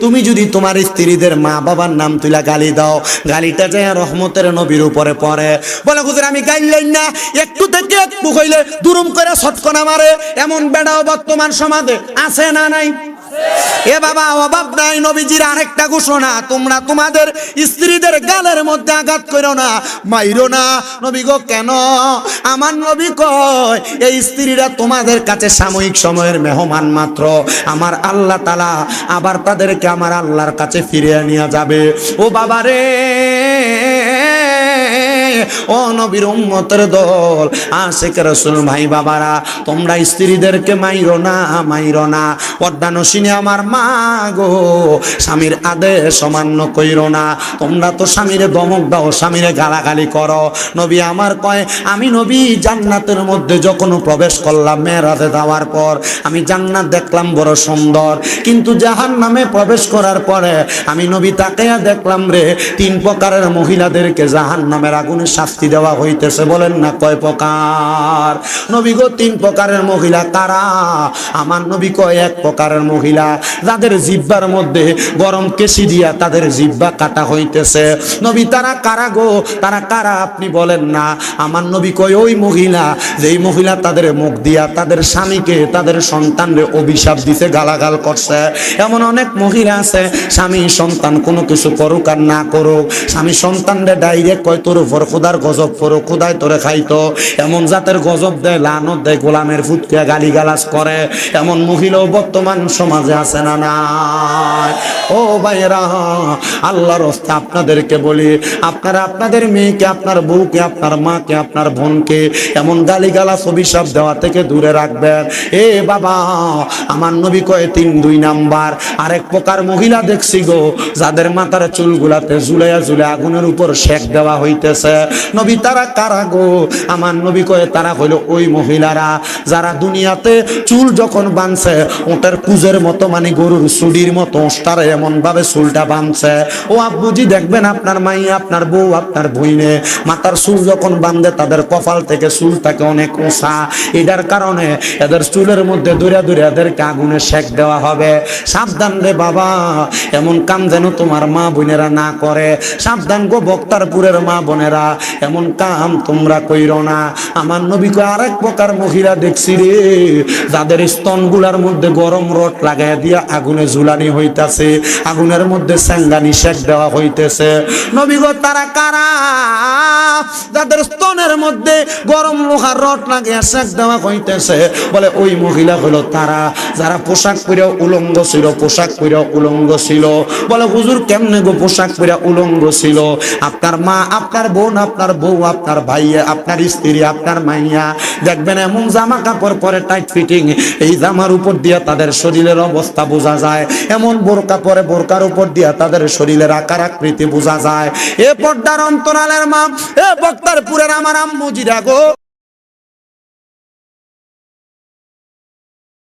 তুমি যদি তোমার স্ত্রীদের মা বাবার নাম তুলা গালি দাও, গালিটা যায় রহমতের নবীর উপরে পড়ে। বলে হুজুর আমি গাইলাই না, একটু থেকে একটু হইলে দুরুম করে ছটকনা মারে, এমন বেড়াও বর্তমান সমাজে আছে না নাই? এ বাবা অভাব নাই। নবীজির আরেকটা ঘোষণা, তোমরা তোমাদের স্ত্রীদের গালের মধ্যে আঘাত করো না, মাইরো না। নবী গো কেন? আমার নবী কয় এই স্ত্রীরা তোমাদের কাছে সাময়িক সময়ের মেহমান মাত্র, আমার আল্লাহ তাআলা আবার তাদেরকে আমার আল্লাহর কাছে ফিরিয়ে নিয়ে যাবে। ও বাবা রে, ও নবীর উম্মতের দল, আশিক রাসূল ভাই বাবারা, তোমরা স্ত্রীদেরকে মাইরো না, মাইরো না। পর্দানসিনী আমার মা গো, স্বামীর আদেশ অমান্য কইরো না। তোমরা তো স্বামীরে দমক দাও, স্বামীরে গালাগালি করো। নবী আমার কয় আমি নবী জান্নাতের মধ্যে যখন প্রবেশ করলাম মেরাজে যাওয়ার পর, আমি জান্নাত দেখলাম বড় সুন্দর, কিন্তু জাহান্নামে প্রবেশ করার পরে আমি নবী তাকায়া দেখলাম রে, 3 প্রকারের মহিলাদেরকে জাহান্নামের আগুনে শাস্তি দেওয়া হইতেছে। বলেন না কয় প্রকার? নবী গো 3 প্রকারের মহিলা কারা? আমার নবী কয় 1 প্রকারের মহিলা যাদের জিহ্বার মধ্যে গরম কেশি দিয়া তাদের জিহ্বা কাটা হইতেছে। নবী তারা কারা গো? তারা কারা আপনি বলেন না? আমার নবী কয় ওই মহিলা যেই মহিলা তাদের মুখ দিয়া তাদের স্বামীকে তাদের সন্তানরে অভিশাপ দিতে গালাগাল করছে। এমন অনেক মহিলা আছে, স্বামী সন্তান কোনো কিছু করুক আর না করুক, স্বামী সন্তানরে ডাইরেক্ট কয় তোর উপর খোদার গজব পড়ো, খোদায় তোরে খাইতো। এমন জাতের গজব দেয়, লানত দেয়, গোলামের ফুটকে গালিগালাজ করে। এমন মহিলাও বর্তমান সমাজে আছে না নাই? ও ভাইরা, আল্লাহর রাস্তে আপনাদেরকে বলি, আপনারা আপনাদের মেয়েকে, আপনার বউকে, আপনার মাকে, আপনার বোনকে এমন গালিগালাজ অভিশাপ দেওয়া থেকে দূরে রাখবেন। এ বাবা, আমার নবী কয় 3-2 নাম্বার আরেক প্রকার মহিলা দেখছি গো, যাদের মাথার চুলগুলাতে ঝুলাইয়া ঝুলে আগুনের উপর সেক দেওয়া হইতেছে। নবী তারা কারা গো? আমার নবী কয় তারা হইল ওই মহিলারা যারা দুনিয়াতে চুল যখন বাঁধছে ওটার কুজের মতো, মানে গরুর চুড়ির মতো ওটারে এমন ভাবে চুলটা বাঁধছে। ও আব্বুজি দেখবেন আপনার মাইয়া, আপনার বউ, আপনার বইনে মাথার চুল যখন বাঁধে তাদের কপাল থেকে চুল থাকে অনেক উঁচা। এটার কারণে এদের চুলের মধ্যে দূরে দূরে এদেরকে আগুনে সেক দেওয়া হবে। সাবধান রে বাবা, এমন কাম যেন তোমার মা বোনেরা না করে। সাবধান গো বক্তারপুরের মা বোনেরা, এমন কাম তোমরা কইরো না। আমার নবী কয় আরেক প্রকার মহিলা দেখছি রে, যাদের স্তনগুলার মধ্যে গরম রড লাগাই দিয়া আগুনে ঝুলানি হইতাছে, আগুনের মধ্যে সেঙ্গানি সেক দেওয়া হইতেছে। নবী গো তারা কারা? যাদের স্তনের মধ্যে গরম লোহার রড লাগিয়ে সেক দেওয়া হইতেছে। বলে ওই মহিলা হলো তারা যারা পোশাক পরে উলঙ্গ ছিল, পোশাক পরে উলঙ্গ ছিল। বলে হুজুর কেমনে গো পোশাক পরে উলঙ্গ ছিল? আপনার মা, আপনার বোন, আপনার বউ, আপনার ভাই, আপনার স্ত্রী, আপনার মাইয়া দেখবেন এমন জামা কাপড় পরে টাইট ফিটিং, এই জামার উপর দিয়ে তাদের শরীরের অবস্থা বোঝা যায়। এমন বোরকা পরে বোরকার উপর দিয়ে তাদের শরীরের আকার আকৃতি বোঝা যায়। এ পর্দার অন্তরালের মা, এ বক্তারপুরের আমার আম্মু জিরা গো।